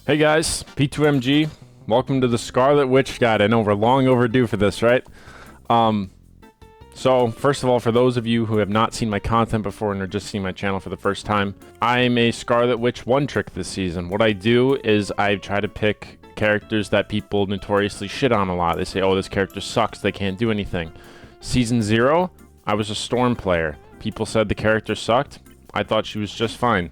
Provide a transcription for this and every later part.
Hey guys, P2MG. Welcome to the Scarlet Witch Guide. I know we're long overdue for this, right? So, first of all, for those of you who have not seen my content before and are just seeing my channel for the first time, I'm a Scarlet Witch one-trick this season. What I do is I try to pick characters that people notoriously shit on a lot. They say, oh, this character sucks, they can't do anything. Season 0, I was a Storm player. People said the character sucked. I thought she was just fine.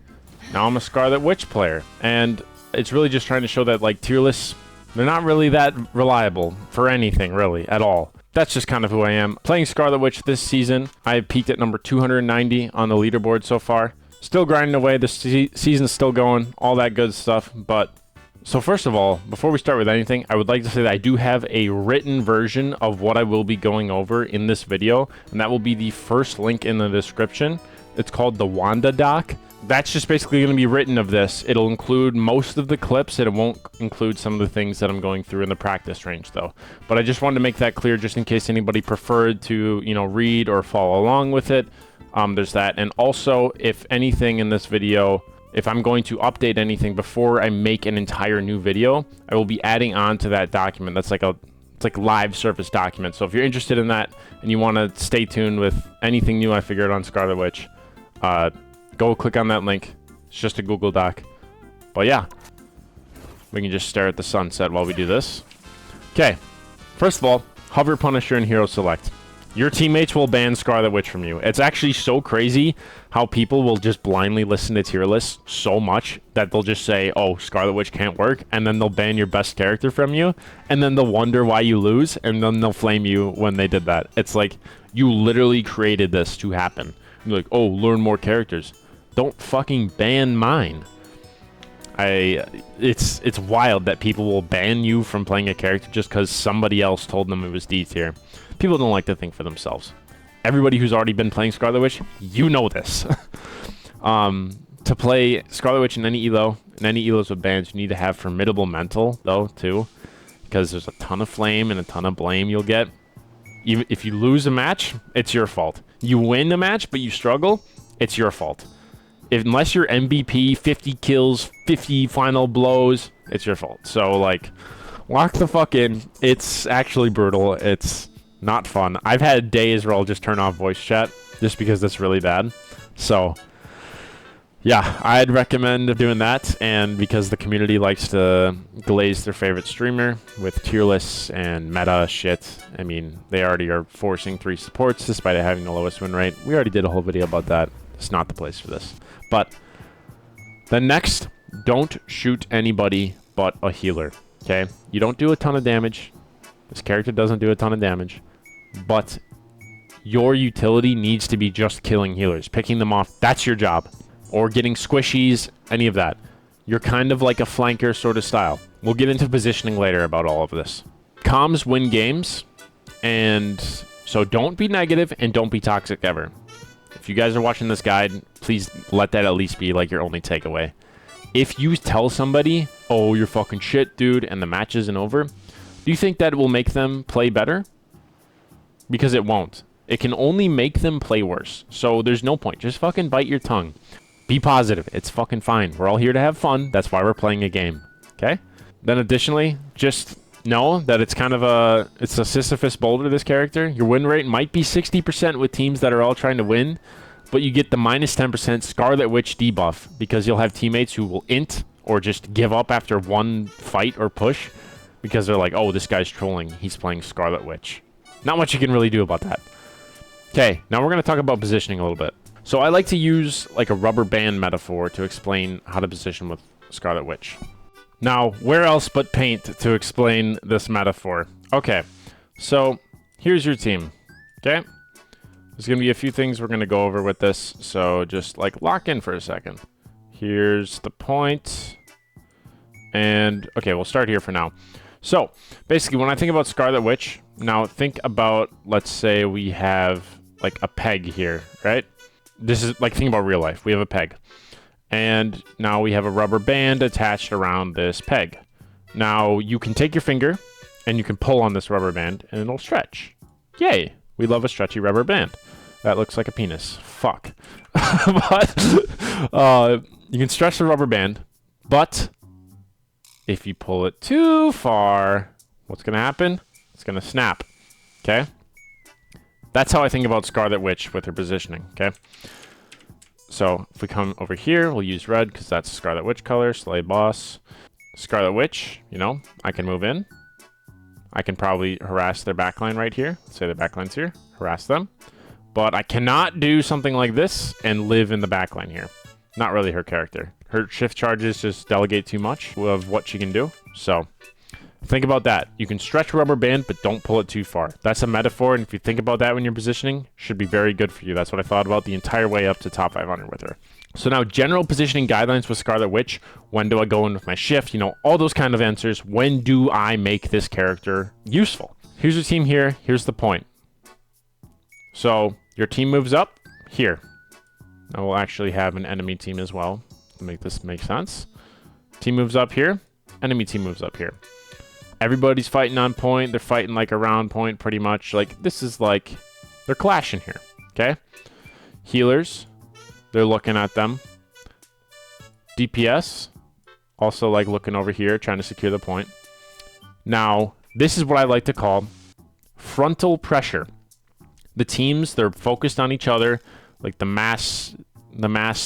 Now I'm a Scarlet Witch player. And it's really just trying to show that, like, tier lists, they're not really that reliable for anything, really, at all. That's just kind of who I am. Playing Scarlet Witch this season, I have peaked at number 290 on the leaderboard so far. Still grinding away, the season's still going, all that good stuff. But, so first of all, before we start with anything, I would like to say that I do have a written version of what I will be going over in this video, and that will be the first link in the description. It's called the Wanda Doc. That's just basically going to be written of this. It'll include most of the clips, and it won't include some of the things that I'm going through in the practice range, though. But I just wanted to make that clear just in case anybody preferred to, you know, read or follow along with it. There's that. And also, if anything in this video, if I'm going to update anything before I make an entire new video, I will be adding on to that document. That's like it's like live service document. So if you're interested in that and you want to stay tuned with anything new I figured on Scarlet Witch, go click on that link. It's just a Google Doc. But yeah, we can just stare at the sunset while we do this. Okay, first of all, hover, Punisher, and Hero Select. Your teammates will ban Scarlet Witch from you. It's actually so crazy how people will just blindly listen to tier lists so much that they'll just say, oh, Scarlet Witch can't work, and then they'll ban your best character from you, and then they'll wonder why you lose, and then they'll flame you when they did that. It's like, you literally created this to happen. You're like, oh, learn more characters. Don't fucking ban mine. It's wild that people will ban you from playing a character just because somebody else told them it was D tier. People don't like to think for themselves. Everybody who's already been playing Scarlet Witch, you know this. To play Scarlet Witch in any elo, in any elos with bans, you need to have formidable mental, though, too. Because there's a ton of flame and a ton of blame you'll get. Even if you lose a match, it's your fault. You win a match, but you struggle, it's your fault. Unless you're MVP, 50 kills, 50 final blows, it's your fault. So, like, lock the fuck in. It's actually brutal. It's not fun. I've had days where I'll just turn off voice chat just because that's really bad. So, yeah, I'd recommend doing that. And because the community likes to glaze their favorite streamer with tier lists and meta shit, I mean, they already are forcing 3 supports despite it having the lowest win rate. We already did a whole video about that. It's not the place for this. But the next, don't shoot anybody but a healer, okay? You don't do a ton of damage. This character doesn't do a ton of damage. But your utility needs to be just killing healers. Picking them off, that's your job. Or getting squishies, any of that. You're kind of like a flanker sort of style. We'll get into positioning later about all of this. Comms win games. And so don't be negative and don't be toxic ever. If you guys are watching this guide, please let that at least be like your only takeaway. If you tell somebody, oh, you're fucking shit, dude, and the match isn't over, do you think that it will make them play better? Because it won't. It can only make them play worse. So there's no point. Just fucking bite your tongue. Be positive. It's fucking fine. We're all here to have fun. That's why we're playing a game. Okay? Then additionally, just know that it's kind of it's a Sisyphus boulder, this character. Your win rate might be 60% with teams that are all trying to win, but you get the minus 10% Scarlet Witch debuff because you'll have teammates who will int or just give up after one fight or push because they're like, oh, this guy's trolling. He's playing Scarlet Witch. Not much you can really do about that. Okay, now we're going to talk about positioning a little bit. So I like to use like a rubber band metaphor to explain how to position with Scarlet Witch. Now, where else but paint to explain this metaphor? Okay, so here's your team, okay? There's going to be a few things we're going to go over with this, so just like lock in for a second. Here's the point, and okay, we'll start here for now. So, basically, when I think about Scarlet Witch, now think about, let's say we have like a peg here, right? This is like, think about real life. We have a peg. And now we have a rubber band attached around this peg. Now, you can take your finger, and you can pull on this rubber band, and it'll stretch. Yay! We love a stretchy rubber band. That looks like a penis. Fuck. But, you can stretch the rubber band, but If you pull it too far, what's going to happen? It's going to snap. Okay? That's how I think about Scarlet Witch with her positioning. Okay? So if we come over here, we'll use red because that's Scarlet Witch color. Slay boss. Scarlet Witch, you know, I can move in. I can probably harass their backline right here. Let's say the backline's here. Harass them. But I cannot do something like this and live in the backline here. Not really her character. Her shift charges just delegate too much of what she can do. So think about that. You can stretch a rubber band, but don't pull it too far. That's a metaphor, and if you think about that when you're positioning, should be very good for you. That's what I thought about the entire way up to top 500 with her. So now, general positioning guidelines with Scarlet Witch. When do I go in with my shift? You know, all those kind of answers. When do I make this character useful? Here's your team here. Here's the point. So your team moves up here. Now we'll actually have an enemy team as well to make this make sense. Team moves up here. Enemy team moves up here. Everybody's fighting on point. They're fighting like around point pretty much. Like this is like they're clashing here. Okay. Healers. They're looking at them. DPS. Also like looking over here trying to secure the point. Now this is what I like to call frontal pressure. The teams, they're focused on each other. Like the mass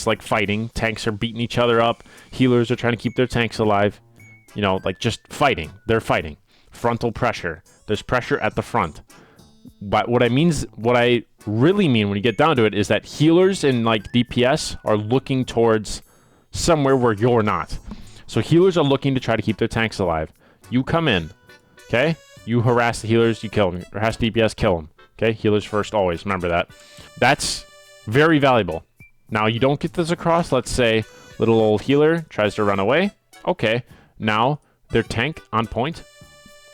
like fighting. Tanks are beating each other up. Healers are trying to keep their tanks alive. You know, like just fighting. They're fighting. Frontal pressure. There's pressure at the front. But what I really mean when you get down to it is that healers and like DPS are looking towards somewhere where you're not. So healers are looking to try to keep their tanks alive. You come in. Okay? You harass the healers, you kill them. Harass DPS, kill them. Okay? Healers first always. Remember that. That's very valuable. Now, you don't get this across. Let's say little old healer tries to run away. Okay. Now, their tank on point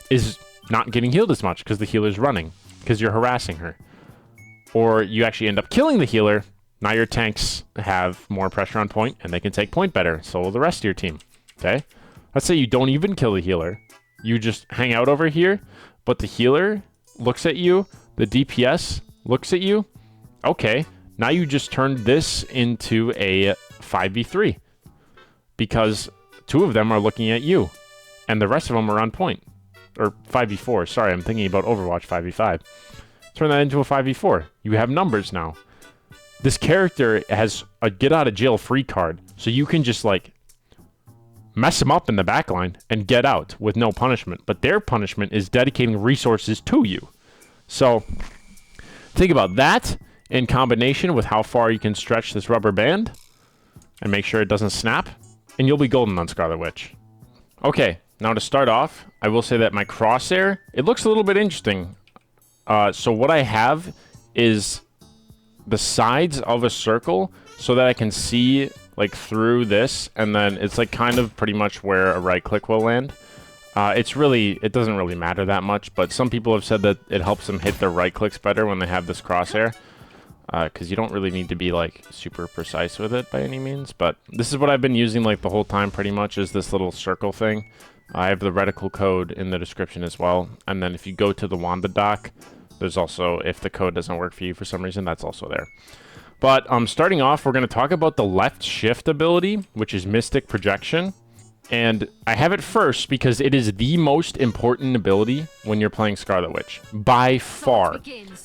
is not getting healed as much because the healer's running, because you're harassing her. Or you actually end up killing the healer. Now your tanks have more pressure on point, and they can take point better. So will the rest of your team. Okay? Let's say you don't even kill the healer. You just hang out over here, but the healer looks at you. The DPS looks at you. Okay. Now you just turned this into a 5v3 because two of them are looking at you and the rest of them are on point. Or 5v4. Sorry, I'm thinking about Overwatch 5v5. Turn that into a 5v4. You have numbers now. This character has a get out of jail free card, so you can just like mess them up in the backline and get out with no punishment. But their punishment is dedicating resources to you. So think about that in combination with how far you can stretch this rubber band and make sure it doesn't snap, and you'll be golden on Scarlet Witch. Okay, now to start off, I will say that my crosshair, it looks a little bit interesting. So what I have is the sides of a circle so that I can see like through this, and then it's like kind of pretty much where a right click will land. It doesn't really matter that much, but some people have said that it helps them hit their right clicks better when they have this crosshair. Because you don't really need to be like super precise with it by any means, but this is what I've been using like the whole time pretty much, is this little circle thing. I have the reticle code in the description as well, and then if you go to the Wanda doc, there's also, if the code doesn't work for you for some reason, that's also there. But starting off, we're going to talk about the left shift ability, which is Mystic Projection. And I have it first because it is the most important ability when you're playing Scarlet Witch, by far.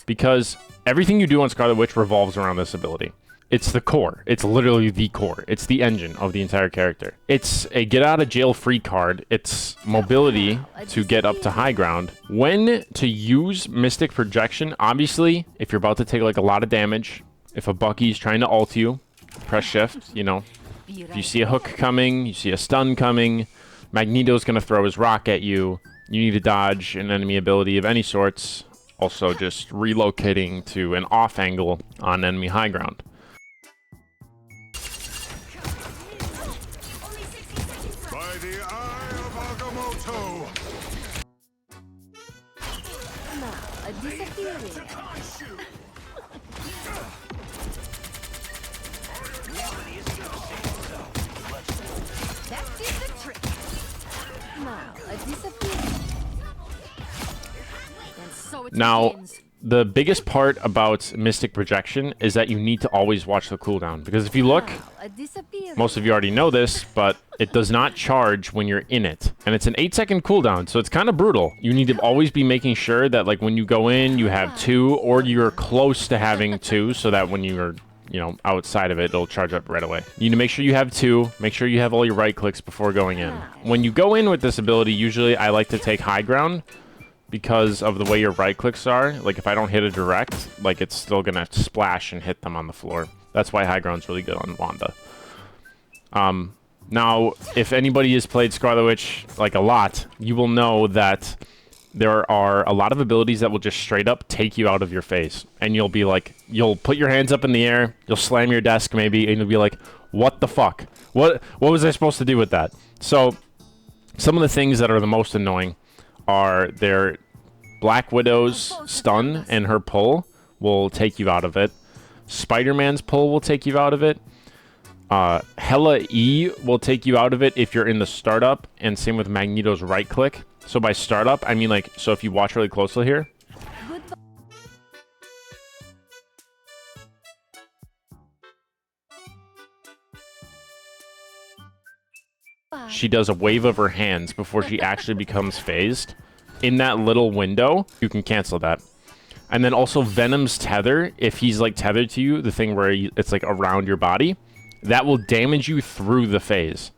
Because everything you do on Scarlet Witch revolves around this ability. It's the core. It's literally the core. It's the engine of the entire character. It's a get out of jail free card. It's mobility to get up to high ground. When to use Mystic Projection, obviously, if you're about to take like a lot of damage, if a Bucky's trying to ult you, press shift, you know. If you see a hook coming, you see a stun coming, Magneto's going to throw his rock at you, you need to dodge an enemy ability of any sorts. Also just relocating to an off angle on enemy high ground. By the eye of Agamotto. Now, the biggest part about Mystic Projection is that you need to always watch the cooldown. Because if you look, most of you already know this, but it does not charge when you're in it. And it's an 8-second cooldown, so it's kind of brutal. You need to always be making sure that, like, when you go in, you have 2, or you're close to having 2, so that when you're, you know, outside of it, it'll charge up right away. You need to make sure you have 2. Make sure you have all your right clicks before going in. When you go in with this ability, usually I like to take high ground, because of the way your right clicks are. Like, if I don't hit a direct, like, it's still gonna splash and hit them on the floor. That's why high ground's really good on Wanda. Now, if anybody has played Scarlet Witch, like, a lot, you will know that there are a lot of abilities that will just straight up take you out of your phase. And you'll be like, you'll put your hands up in the air, you'll slam your desk maybe, and you'll be like, what the fuck? What was I supposed to do with that? So, some of the things that are the most annoying are their Black Widow's stun and her pull will take you out of it. Spider-Man's pull will take you out of it. Hella E will take you out of it if you're in the startup, and same with Magneto's right click. So by startup, I mean, like, so if you watch really closely here. She does a wave of her hands before she actually becomes phased. In that little window, you can cancel that. And then also Venom's tether, if he's, like, tethered to you, the thing where it's, like, around your body, that will damage you through the phase.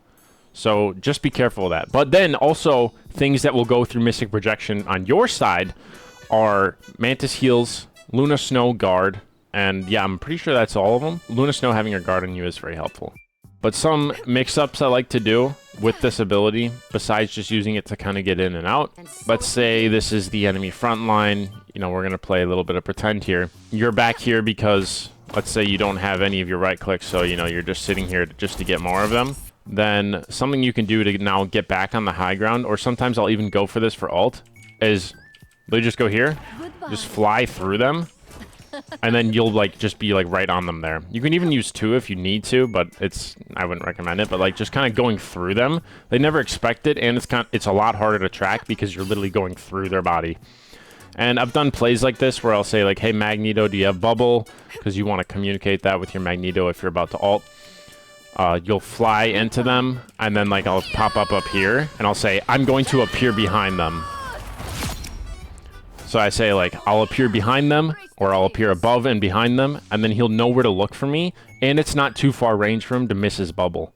So just be careful of that. But then also, things that will go through Mystic Projection on your side are Mantis Heals, Luna Snow Guard, and yeah, I'm pretty sure that's all of them. Luna Snow having a guard on you is very helpful. But some mix-ups I like to do with this ability, besides just using it to kind of get in and out. Let's say this is the enemy front line. You know, we're going to play a little bit of pretend here. You're back here because, let's say you don't have any of your right clicks, so, you know, you're just sitting here just to get more of them. Then something you can do to now get back on the high ground, or sometimes I'll even go for this for ult, is they just go here, just fly through them. And then you'll, like, just be, like, right on them there. You can even use 2 if you need to, but I wouldn't recommend it. But, like, just kind of going through them. They never expect it, and it's a lot harder to track because you're literally going through their body. And I've done plays like this where I'll say, like, hey, Magneto, do you have bubble? Because you want to communicate that with your Magneto if you're about to ult. You'll fly into them, and then, like, I'll pop up here, and I'll say, I'm going to appear behind them. So I say, like, I'll appear behind them, or I'll appear above and behind them, and then he'll know where to look for me, and it's not too far range for him to miss his bubble.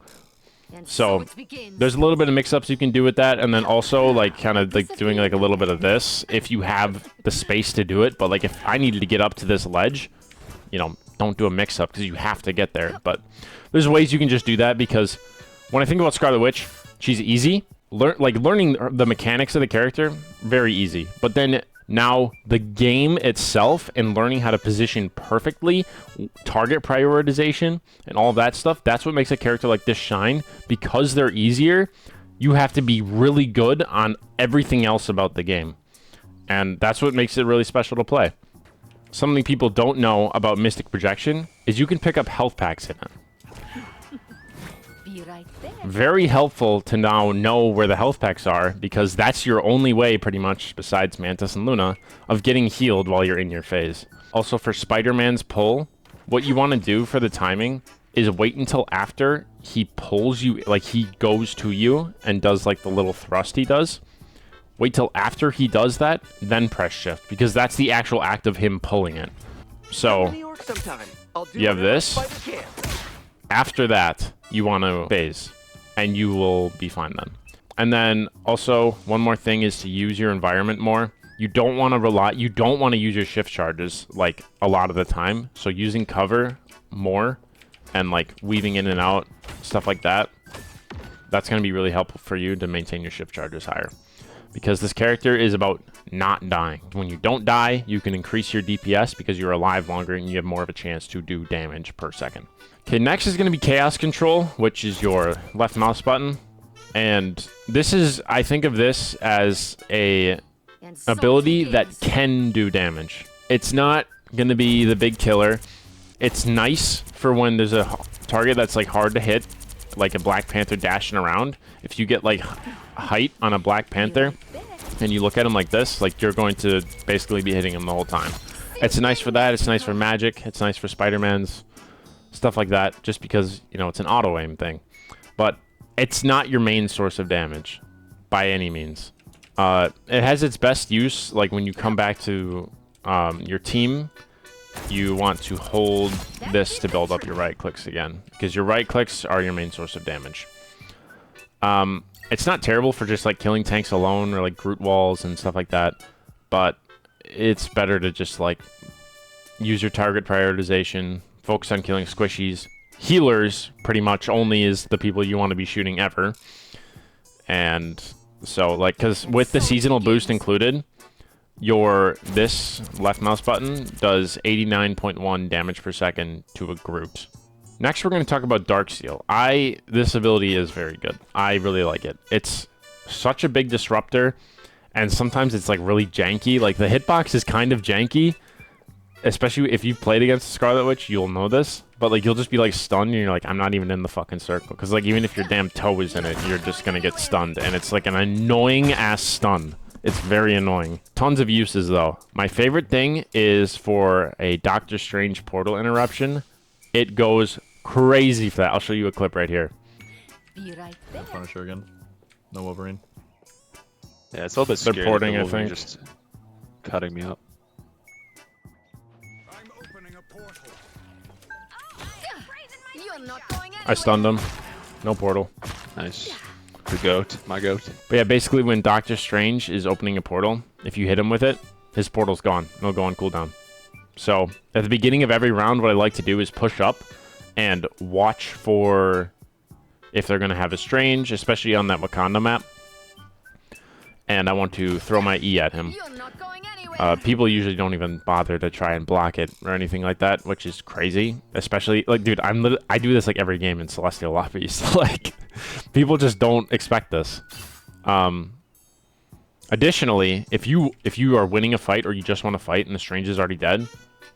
So there's a little bit of mix-ups you can do with that, and then also, like, kind of, like, doing, like, a little bit of this, if you have the space to do it. But, like, if I needed to get up to this ledge, you know, don't do a mix-up, because you have to get there. But there's ways you can just do that, because when I think about Scarlet Witch, she's easy. Learning the mechanics of the character, very easy. But then now, the game itself and learning how to position perfectly, target prioritization, and all of that stuff, that's what makes a character like this shine. Because they're easier, you have to be really good on everything else about the game. And that's what makes it really special to play. Something people don't know about Mystic Projection is you can pick up health packs in it. Very helpful to now know where the health packs are, because that's your only way, pretty much, besides Mantis and Luna, of getting healed while you're in your phase. Also, for Spider-Man's pull, what you want to do for the timing is wait until after he pulls you, like, he goes to you and does, like, the little thrust he does. Wait till after he does that, then press shift, because that's the actual act of him pulling it. So, you have this. After that, you want to phase, and you will be fine then. And then also, one more thing is to use your environment more. You don't want to use your shift charges, like, a lot of the time. So using cover more and, like, weaving in and out, stuff like that, that's going to be really helpful for you to maintain your shift charges higher. Because this character is about not dying. When you don't die, you can increase your DPS because you're alive longer and you have more of a chance to do damage per second. Okay, next is going to be Chaos Control, which is your left mouse button. And this is, I think of this as a ability that can do damage. It's not going to be the big killer. It's nice for when there's a target that's, like, hard to hit, like a Black Panther dashing around. If you get, like, height on a Black Panther and you look at him like this, like, you're going to basically be hitting him the whole time. It's nice for that. It's nice for magic. It's nice for Spider-Man's, stuff like that, just because, you know, it's an auto-aim thing. But it's not your main source of damage by any means. It has its best use, like when you come back to your team, you want to hold this to build up your right clicks again, because your right clicks are your main source of damage. It's not terrible for just like killing tanks alone or like Groot walls and stuff like that, but it's better to just like use your target prioritization, focus on killing squishies. Healers pretty much only is the people you want to be shooting ever. And so like, because with the seasonal boost included, this left mouse button does 89.1 damage per second to a group. Next, we're going to talk about Darksteel. This ability is very good. I really like it. It's such a big disruptor, and sometimes it's like really janky. Like the hitbox is kind of janky, especially if you've played against the Scarlet Witch, you'll know this. But like you'll just be like stunned, and you're like, I'm not even in the fucking circle, because like even if your damn toe is in it, you're just gonna get stunned, and it's like an annoying ass stun. It's very annoying. Tons of uses though. My favorite thing is for a Doctor Strange portal interruption. It goes crazy for that. I'll show you a clip right here. Be right No there. Punisher again. No Wolverine. Yeah, it's a little bit They're scary. porting, the I Wolverine think. Just cutting me up. I'm opening a portal. You're not going anywhere. I stunned him. No portal. Nice. The goat. My goat. But yeah, basically when Doctor Strange is opening a portal, if you hit him with it, his portal's gone. It'll go on cooldown. So at the beginning of every round, what I like to do is push up and watch for if they're going to have a Strange, especially on that Wakanda map. And I want to throw my E at him. You're not going anywhere. People usually don't even bother to try and block it or anything like that, which is crazy. Especially, like, dude, I do this like every game in Celestial Lobbies. Like, people just don't expect this. Additionally, if you are winning a fight or you just want to fight and the Strange is already dead,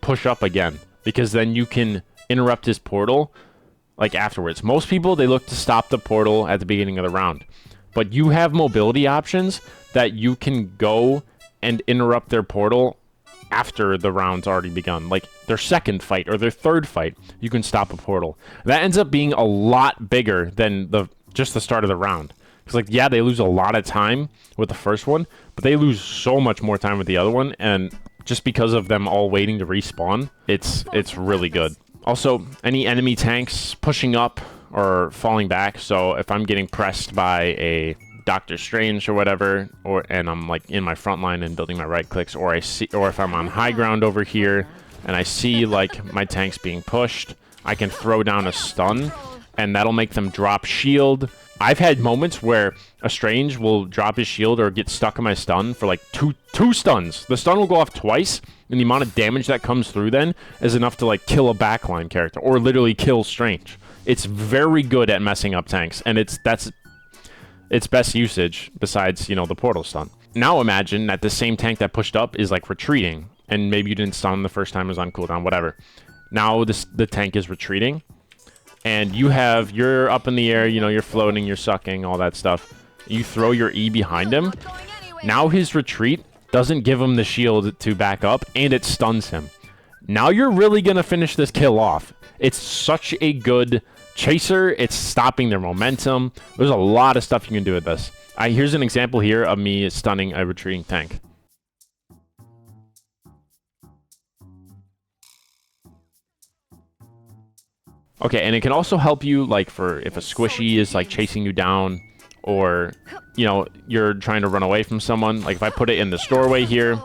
push up again, because then you can interrupt his portal like afterwards. Most people, they look to stop the portal at the beginning of the round, but you have mobility options that you can go and interrupt their portal after the round's already begun. Like their second fight or their third fight, you can stop a portal. That ends up being a lot bigger than just the start of the round. Because, like, yeah, they lose a lot of time with the first one, but they lose so much more time with the other one, and just because of them all waiting to respawn, it's really good. Also, any enemy tanks pushing up or falling back, so if I'm getting pressed by a Doctor Strange or whatever, and I'm, like, in my front line and building my right clicks, or if I'm on high ground over here, and I see, like, my tanks being pushed, I can throw down a stun, and that'll make them drop shield. I've had moments where a Strange will drop his shield or get stuck in my stun for like two stuns. The stun will go off twice, and the amount of damage that comes through then is enough to like kill a backline character or literally kill Strange. It's very good at messing up tanks, and that's its best usage besides, you know, the portal stun. Now imagine that the same tank that pushed up is like retreating, and maybe you didn't stun the first time, it was on cooldown, whatever. Now the tank is retreating, and you're up in the air, you know, you're floating, you're sucking, all that stuff. You throw your E behind him. Now his retreat doesn't give him the shield to back up, and it stuns him. Now you're really going to finish this kill off. It's such a good chaser. It's stopping their momentum. There's a lot of stuff you can do with this. Here's an example here of me stunning a retreating tank. Okay, and it can also help you, like, for if a squishy is, like, chasing you down, or, you know, you're trying to run away from someone. Like, if I put it in this doorway here,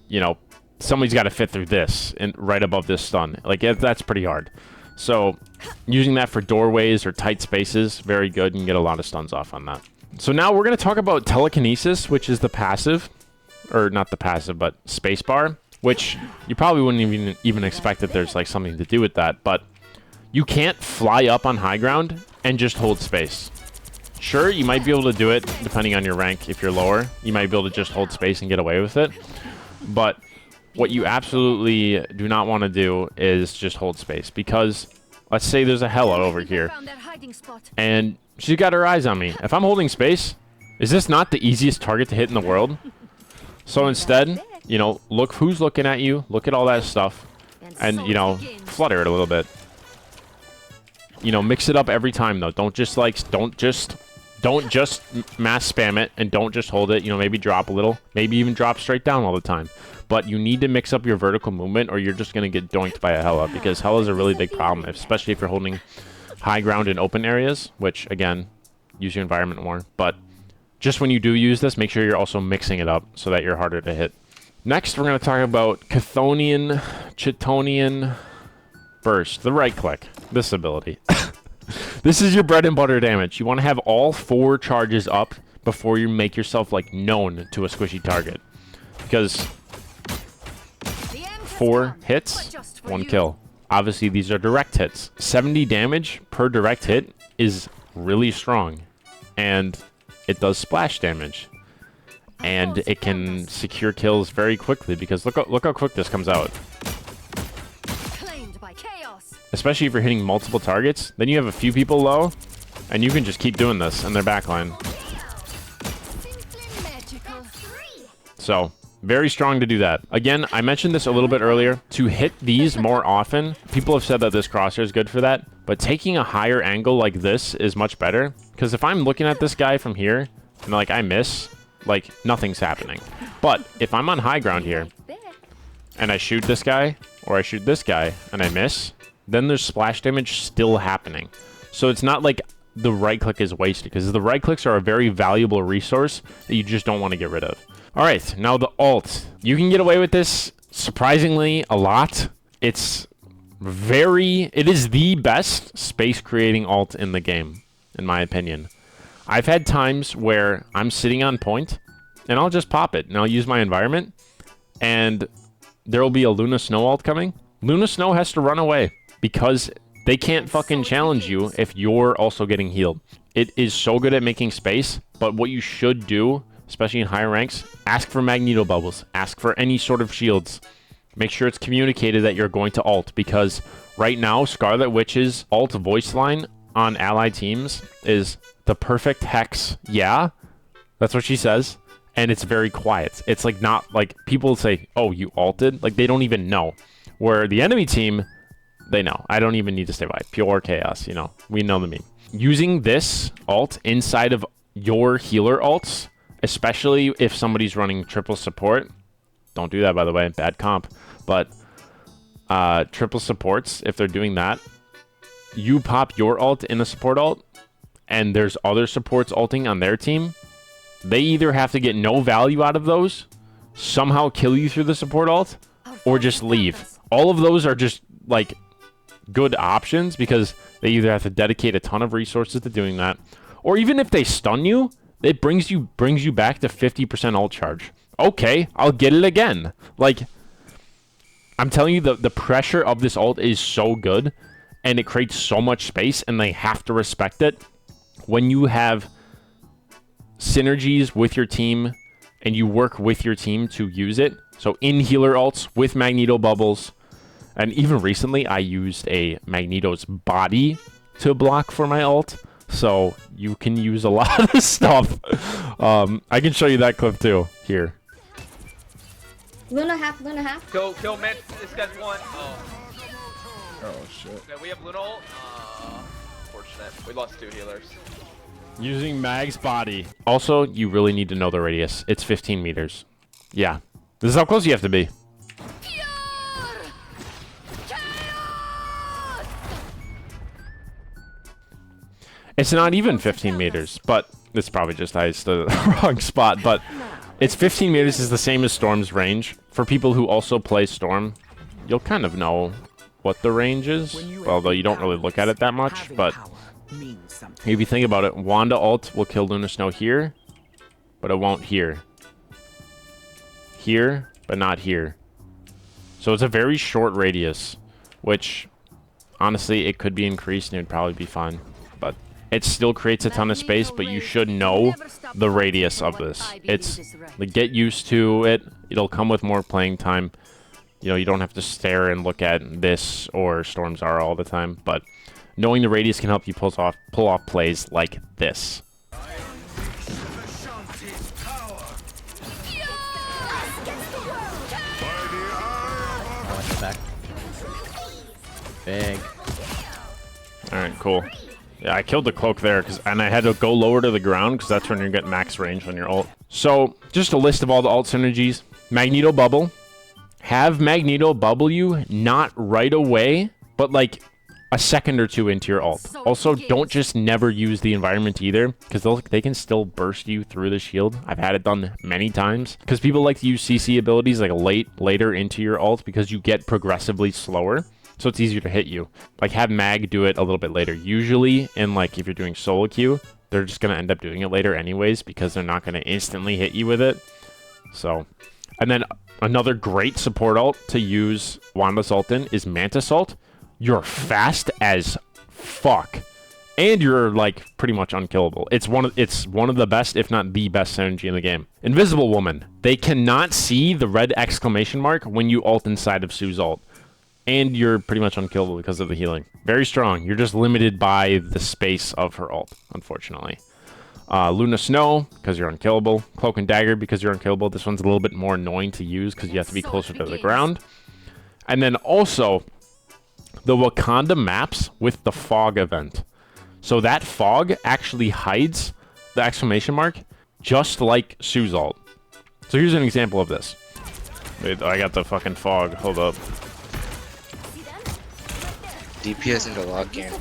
you know, somebody's got to fit through this, and right above this stun. Like, that's pretty hard. So, using that for doorways or tight spaces, very good. You can get a lot of stuns off on that. So now we're going to talk about Telekinesis, which is the passive, or not the passive, but spacebar, which you probably wouldn't even expect that there's, like, something to do with that, but you can't fly up on high ground and just hold space. Sure, you might be able to do it depending on your rank. If you're lower, you might be able to just hold space and get away with it. But what you absolutely do not want to do is just hold space, because let's say there's a Hela over here and she's got her eyes on me. If I'm holding space, is this not the easiest target to hit in the world? So instead, you know, look who's looking at you, look at all that stuff, and, you know, flutter it a little bit. You know, mix it up every time, though. Don't just mass spam it, and don't just hold it. You know, maybe drop a little, maybe even drop straight down all the time. But you need to mix up your vertical movement, or you're just going to get doinked by a Hela, because Hela's a really big problem, especially if you're holding high ground in open areas, which, again, use your environment more. But just when you do use this, make sure you're also mixing it up so that you're harder to hit. Next, we're going to talk about Chthonian Burst, the right click, this ability. This is your bread and butter damage. You want to have all 4 charges up before you make yourself, like, known to a squishy target. Because 4 hits, 1 kill. Obviously, these are direct hits. 70 damage per direct hit is really strong. And it does splash damage. And it can secure kills very quickly, because look how quick this comes out. Especially if you're hitting multiple targets, then you have a few people low, and you can just keep doing this in their backline. So, very strong to do that. Again, I mentioned this a little bit earlier. To hit these more often, people have said that this crosshair is good for that, but taking a higher angle like this is much better, because if I'm looking at this guy from here, and like I miss, like nothing's happening. But if I'm on high ground here, and I shoot this guy, or I shoot this guy, and I miss, then there's splash damage still happening. So it's not like the right click is wasted, because the right clicks are a very valuable resource that you just don't want to get rid of. All right, now the ult. You can get away with this surprisingly a lot. It is the best space creating ult in the game, in my opinion. I've had times where I'm sitting on point, and I'll just pop it, and I'll use my environment, and there will be a Luna Snow ult coming. Luna Snow has to run away, because they can't fucking challenge you if you're also getting healed. It is so good at making space, but what you should do, especially in higher ranks, ask for magneto bubbles. Ask for any sort of shields. Make sure it's communicated that you're going to ult, because right now, Scarlet Witch's ult voice line on ally teams is the perfect hex. Yeah, that's what she says. And it's very quiet. It's like not like people say, oh, you ulted? Like they don't even know. Where the enemy team, they know. I don't even need to say why. Pure chaos, you know. We know the meme. Using this ult inside of your healer ults, especially if somebody's running triple support. Don't do that, by the way. Bad comp. But triple supports, if they're doing that, you pop your ult in a support ult, and there's other supports ulting on their team. They either have to get no value out of those, somehow kill you through the support ult, or just leave. All of those are just, like, good options, because they either have to dedicate a ton of resources to doing that, or even if they stun you, it brings you back to 50% ult charge. Okay, I'll get it again. Like, I'm telling you, the pressure of this ult is so good, and it creates so much space, and they have to respect it. When you have synergies with your team, and you work with your team to use it, so in healer ults with magneto bubbles, and even recently I used a Magneto's body to block for my ult, so you can use a lot of stuff. I can show you that clip too, here. Luna half, Luna half. Kill mid. This guy's one. Oh. Oh shit. Okay, we have Luna ult. Fortunate. We lost 2 healers. Using Mag's body. Also, you really need to know the radius. It's 15 meters. Yeah. This is how close you have to be. It's not even 15 meters, but it's probably just I used the wrong spot, but it's 15 meters is the same as Storm's range. For people who also play Storm, you'll kind of know what the range is, although you don't really look at it that much, but if you think about it, Wanda ult will kill Luna Snow here, but it won't here. Here, but not here. So it's a very short radius, which, honestly, it could be increased and it would probably be fine, but it still creates a ton of space, but you should know the radius of this. It's, like, get used to it. It'll come with more playing time. You know, you don't have to stare and look at this or Storm Zara all the time, but knowing the radius can help you pull off plays like this. I like the back. Big. Alright, cool. Yeah, I killed the cloak there, and I had to go lower to the ground, because that's when you get max range on your ult. So, just a list of all the ult synergies. Magneto Bubble. Have Magneto bubble you, not right away, but like a second or two into your ult. Also, don't just never use the environment either, because they can still burst you through the shield. I've had it done many times, because people like to use CC abilities like later into your ult, because you get progressively slower, so it's easier to hit you. Like, have Mag do it a little bit later. Usually, in like, if you're doing solo queue, they're just going to end up doing it later anyways, because they're not going to instantly hit you with it. So, and then another great support ult to use Wanda's ult in is Mantis ult. You're fast as fuck, and you're like pretty much unkillable. It's one of the best, if not the best synergy in the game. Invisible Woman. They cannot see the red exclamation mark when you ult inside of Sue's ult, and you're pretty much unkillable because of the healing. Very strong. You're just limited by the space of her ult, unfortunately. Luna Snow, because you're unkillable. Cloak and Dagger, because you're unkillable. This one's a little bit more annoying to use, because you have to be closer to the ground. And then also, the Wakanda maps with the fog event. So that fog actually hides the exclamation mark, just like Sue's ult. So here's an example of this. Wait, I got the fucking fog. Hold up. DPS in the log game.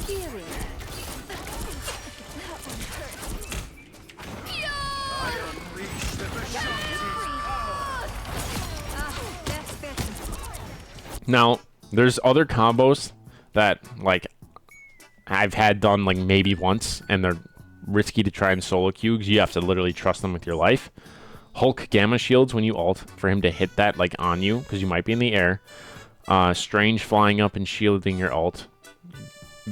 Now, there's other combos that, like, I've had done, like, maybe once, and they're risky to try and solo queue, because you have to literally trust them with your life. Hulk Gamma Shields when you ult, for him to hit that, like, on you, because you might be in the air. Strange flying up and shielding your ult.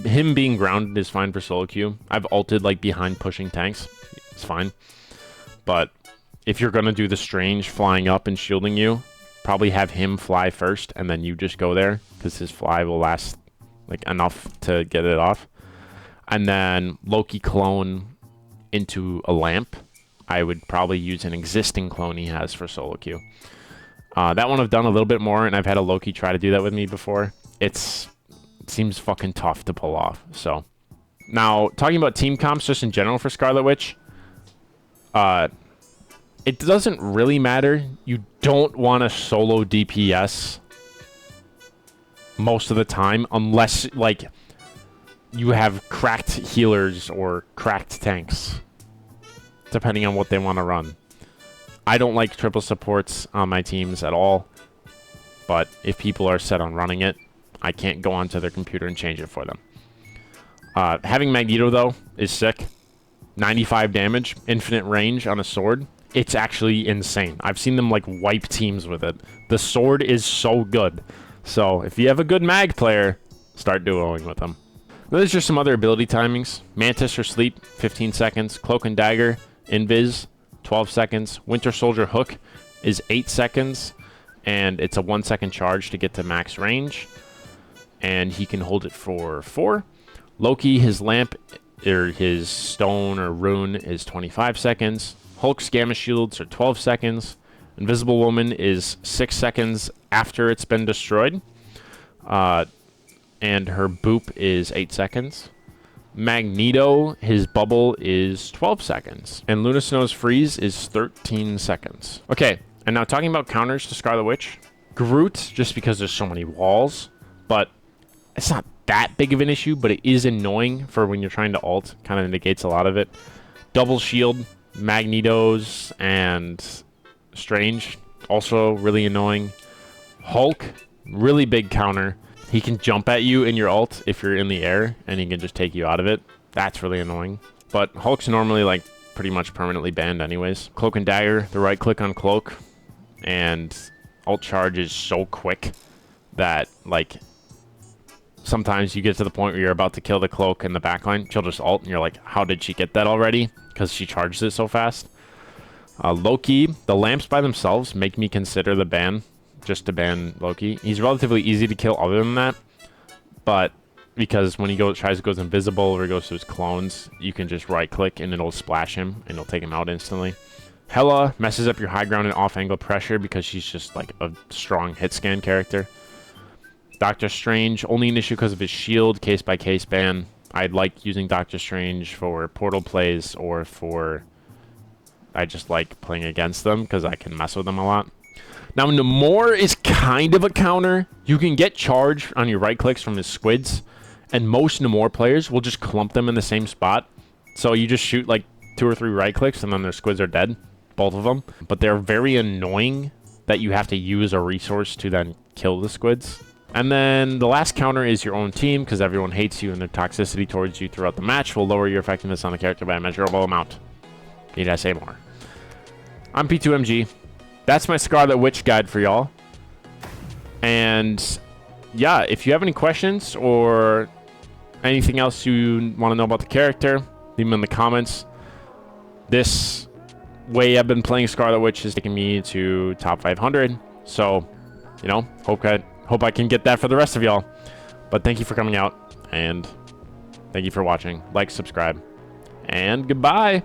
Him being grounded is fine for solo queue. I've ulted, like, behind pushing tanks. It's fine. But if you're going to do the Strange flying up and shielding you, probably have him fly first, and then you just go there, because his fly will last like enough to get it off. And then Loki clone into a lamp. I would probably use an existing clone he has for solo queue. That one I've done a little bit more, and I've had a Loki try to do that with me before. It seems fucking tough to pull off. So now, talking about team comps just in general for Scarlet Witch, it doesn't really matter. You don't want to solo DPS most of the time, unless, like, you have cracked healers or cracked tanks, depending on what they want to run. I don't like triple supports on my teams at all, but if people are set on running it, I can't go onto their computer and change it for them. Having Magneto, though, is sick. 95 damage, infinite range on a sword. It's actually insane. I've seen them, like, wipe teams with it. The sword is so good. So, if you have a good mag player, start duoing with them. There's just some other ability timings. Mantis or Sleep, 15 seconds. Cloak and Dagger, Invis, 12 seconds. Winter Soldier Hook is 8 seconds. And it's a 1 second charge to get to max range. And he can hold it for 4. Loki, his lamp, or his stone or rune is 25 seconds. Hulk's Gamma Shields are 12 seconds. Invisible Woman is 6 seconds after it's been destroyed. And her boop is 8 seconds. Magneto, his bubble is 12 seconds. And Luna Snow's freeze is 13 seconds. Okay, and now talking about counters to Scarlet Witch. Groot, just because there's so many walls, but it's not that big of an issue, but it is annoying for when you're trying to ult. Kind of negates a lot of it. Double shield, Magnetos, and Strange, also really annoying. Hulk, really big counter. He can jump at you in your ult if you're in the air, and he can just take you out of it. That's really annoying. But Hulk's normally, like, pretty much permanently banned anyways. Cloak and Dagger, the right click on Cloak, and ult charge is so quick that, like, sometimes you get to the point where you're about to kill the Cloak in the backline. She'll just ult, and you're like, how did she get that already? Because she charged it so fast. Loki, the lamps by themselves make me consider the ban, just to ban Loki. He's relatively easy to kill other than that, but because when he tries to go invisible or goes to his clones, you can just right click and it'll splash him and it'll take him out instantly. Hella messes up your high ground and off-angle pressure because she's just like a strong hit scan character. Doctor Strange, only an issue because of his shield, case-by-case ban. I'd like using Doctor Strange for portal plays or for... I just like playing against them because I can mess with them a lot. Now, Namor is kind of a counter. You can get charge on your right clicks from his squids, and most Namor players will just clump them in the same spot. So you just shoot like 2 or 3 right clicks, and then their squids are dead, both of them. But they're very annoying that you have to use a resource to then kill the squids. And then the last counter is your own team, because everyone hates you and their toxicity towards you throughout the match will lower your effectiveness on the character by a measurable amount. Need I say more? I'm P2MG. That's my Scarlet Witch guide for y'all. And yeah, if you have any questions or anything else you want to know about the character, leave them in the comments. This way I've been playing Scarlet Witch has taken me to top 500. So, you know, hope I can get that for the rest of y'all. But thank you for coming out, and thank you for watching. Like, subscribe, and goodbye.